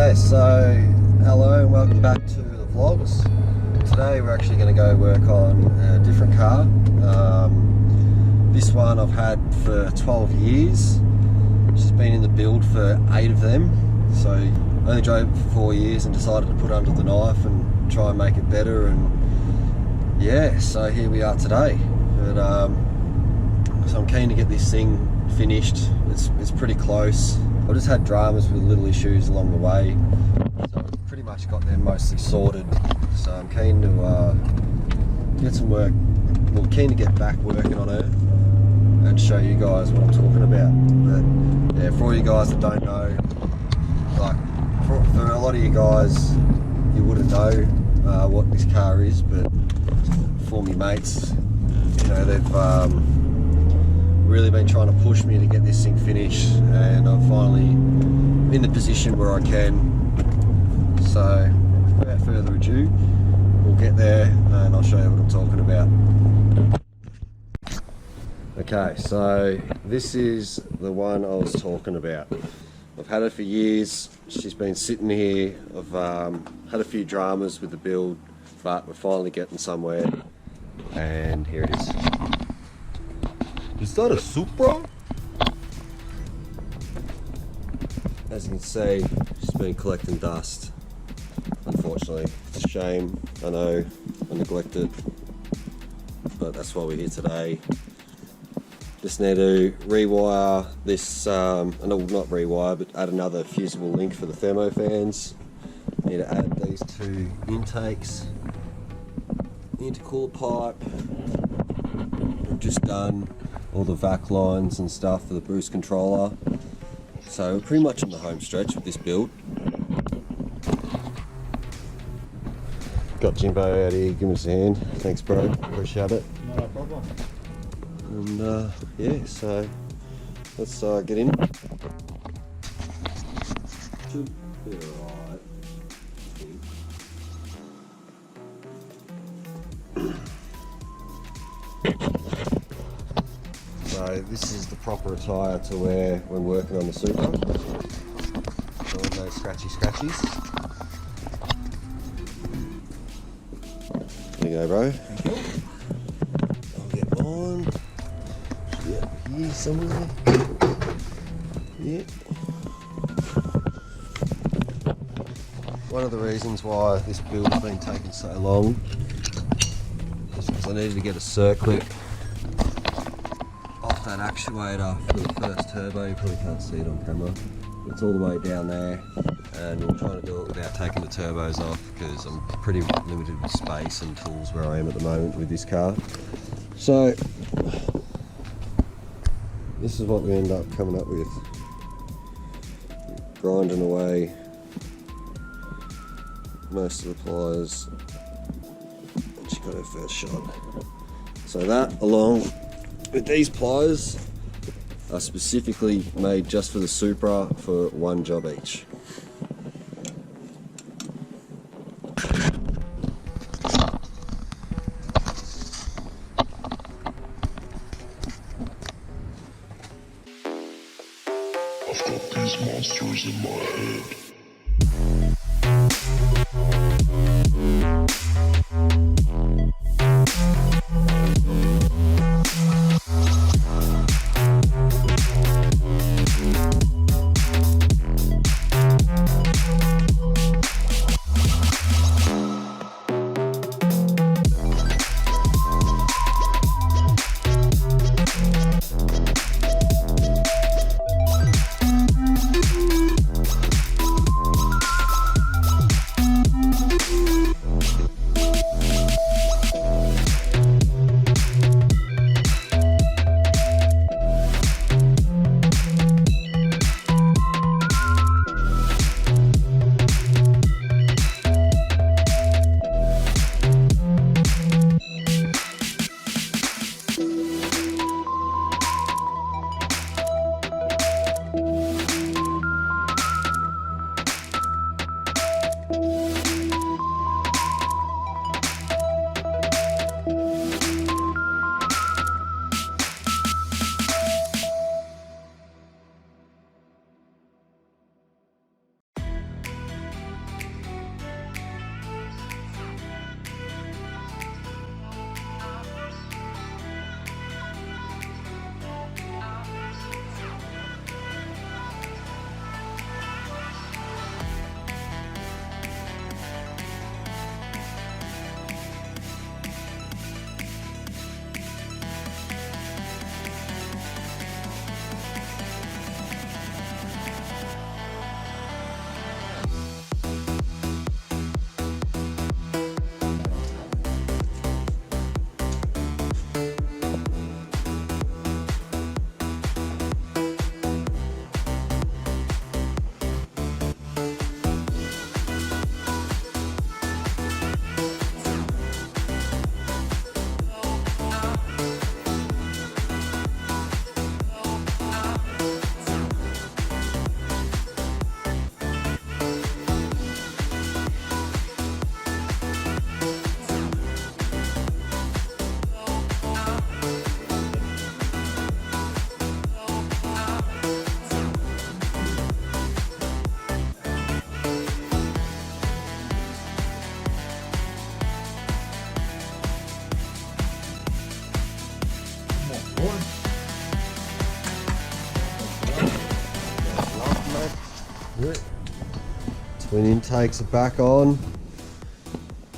Okay, so hello and welcome back to the vlogs. Today we're actually going to go work on a different car. This one I've had for 12 years. She's been in the build for 8 of them. So I only drove it for 4 years and decided to put it under the knife and try and make it better. And yeah, so here we are today. But so I'm keen to get this thing finished. It's pretty close. I've just had dramas with little issues along the way, so I've pretty much got them mostly sorted. So I'm keen to get some work, well, keen to get back working on her and show you guys what I'm talking about. But yeah, for all you guys that don't know, like for a lot of you guys, you wouldn't know what this car is, but for me mates, you know, they've really been trying to push me to get this thing finished, and I'm finally in the position where I can. So without further ado, we'll get there and I'll show you what I'm talking about. Okay, so this is the one I was talking about. I've had it for years. She's been sitting here. I've had a few dramas with the build, but we're finally getting somewhere, and here it is. Is that a Supra? As you can see, she's been collecting dust. Unfortunately, it's a shame. I know I neglected, but that's why we're here today. Just need to rewire this, no, not rewire, but add another fusible link for the thermo fans. Need to add these 2 intakes, intercooler pipe. We've just done all the vac lines and stuff for the boost controller. So we're pretty much on the home stretch with this build. Got Jimbo out here, give us a hand. Thanks bro, appreciate it. No problem. And yeah, so let's get in. Should be alright, I think. So this is the proper attire to wear when working on the Supra. All those scratchies. There you go, bro. Thank you. I'll get mine. Yeah, here somewhere. Yeah. One of the reasons why this build has been taking so long is because I needed to get a circlip off that actuator for the first turbo. You probably can't see it on camera. It's all the way down there, and we're trying to do it without taking the turbos off because I'm pretty limited with space and tools where I am at the moment with this car. So this is what we end up coming up with. Grinding away most of the pliers, and she got her first shot. So that, along with these pliers, are specifically made just for the Supra for one job each. I've got these monsters in my head. Twin intakes are back on.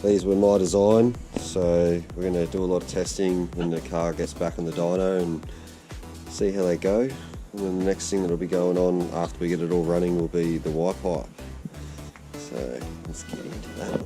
These were my design, so we're going to do a lot of testing when the car gets back on the dyno and see how they go. And then the next thing that'll be going on after we get it all running will be the Y pipe. So let's get into that.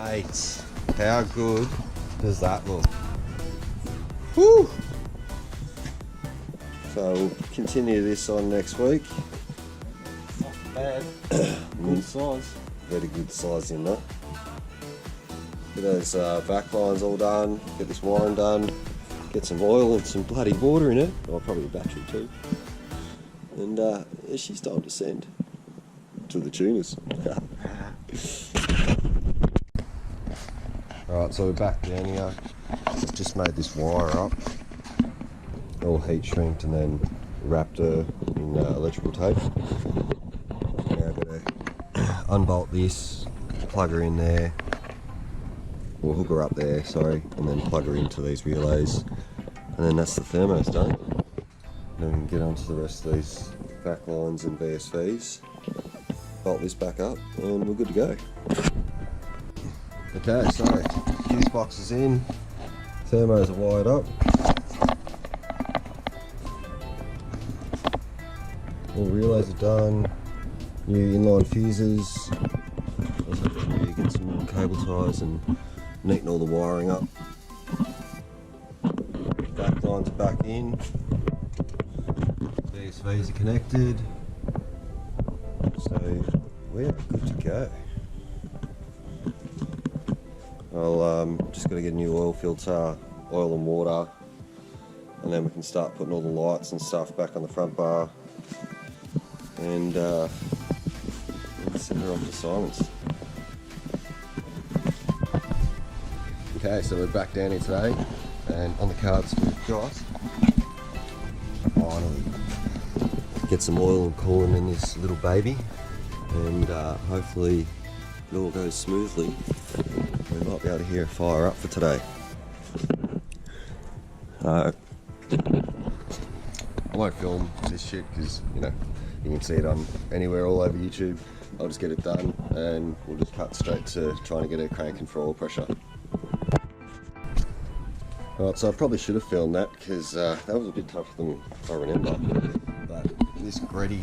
Mate, how good does that look? Woo! So we'll continue this on next week. Not bad. Good size. Very good size in that. Get those back lines all done, get this wiring done, get some oil and some bloody water in it, or probably a battery too. And she's time to send to the tuners. Alright, so we're back down here. Just made this wire up, all heat shrinked and then wrapped her in electrical tape. Now I've got to unbolt this, plug her in there, or hook her up there, sorry, and then plug her into these relays. And then that's the thermos done. Then we can get onto the rest of these back lines and VSVs, bolt this back up, and we're good to go. Okay, so fuse box is in, thermos are wired up. All relays are done, new inline fuses. Also got to get some more cable ties and neaten all the wiring up. Back lines are back in, VSVs are connected, so we're good to go. I'll just got to get a new oil filter, oil and water, and then we can start putting all the lights and stuff back on the front bar and send her off to Simon's. Okay, so we're back down here today, and on the cards we've got finally get some oil and coolant in this little baby, and hopefully it all goes smoothly. We might be able to hear a fire up for today. I won't film this shit because, you know, you can see it on anywhere all over YouTube. I'll just get it done and we'll just cut straight to trying to get it cranking for oil pressure. Alright, so I probably should have filmed that because that was a bit tougher than I remember. But this Greddy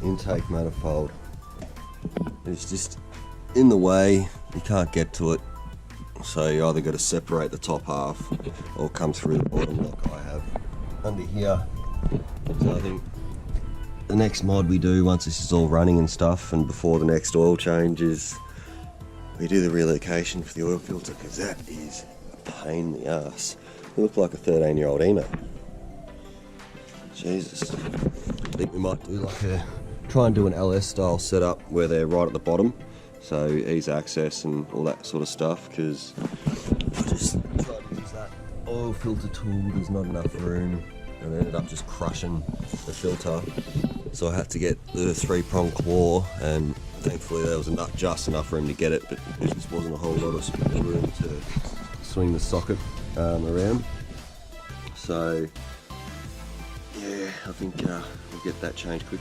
intake manifold is just in the way, you can't get to it. So you either got to separate the top half or come through the bottom like I have under here. So I think the next mod we do once this is all running and stuff and before the next oil change is we do the relocation for the oil filter, because that is a pain in the ass. It looked like a 13-year-old emo. Jesus. I think we might do like a, try and do an LS style setup where they're right at the bottom. So ease access and all that sort of stuff, because I just tried to use that oil filter tool, there's not enough room, and I ended up just crushing the filter. So I had to get the 3-prong claw, and thankfully there was just enough room to get it, but there just wasn't a whole lot of room to swing the socket around. So yeah, I think we'll get that changed quick.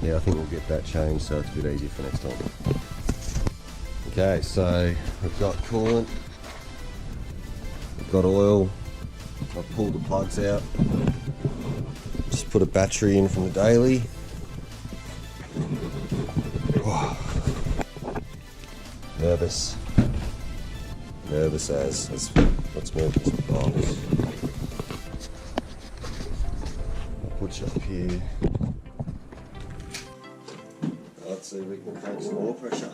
yeah, I think we'll get that changed so it's a bit easier for next time. Okay, so we've got coolant, we've got oil, I've pulled the plugs out, just put a battery in from the daily. Nervous as let's move this box. I'll put you up here. Let's see if we can take some more pressure.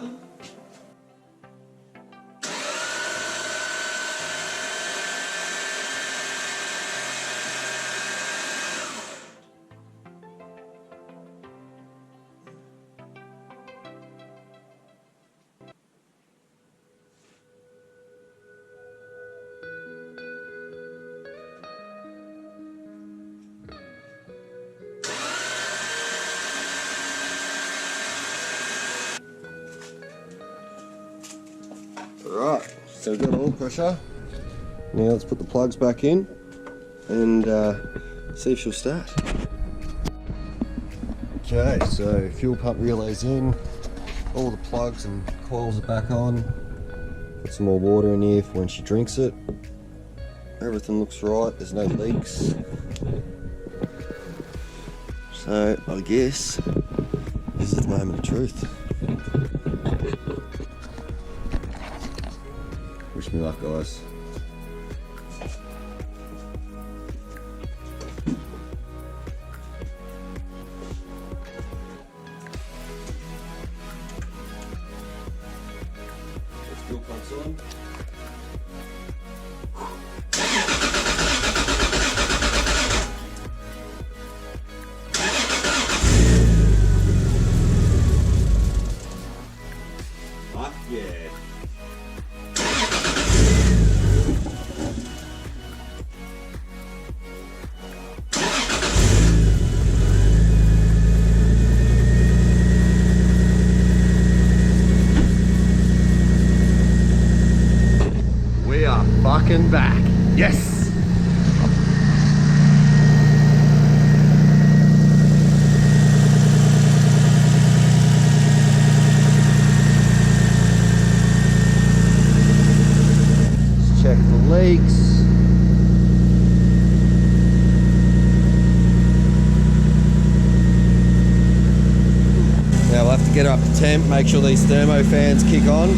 Alright, so we've got oil pressure. Now let's put the plugs back in and see if she'll start. Okay, so fuel pump relay's in, all the plugs and coils are back on. Put some more water in here for when she drinks it. Everything looks right, there's no leaks. So I guess this is the moment of truth. Wish me luck, guys. Fuel pump's on. Fuck yeah. We are fucking back. Yes! Let's check the leaks. Now we'll have to get her up to temp, make sure these thermo fans kick on.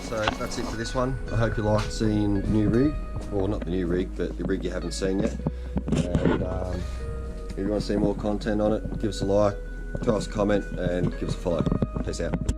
So that's it for this one. I hope you liked seeing the new rig, or not the new rig, but the rig you haven't seen yet. And if you want to see more content on it, give us a like, throw us a comment, and give us a follow. Peace out.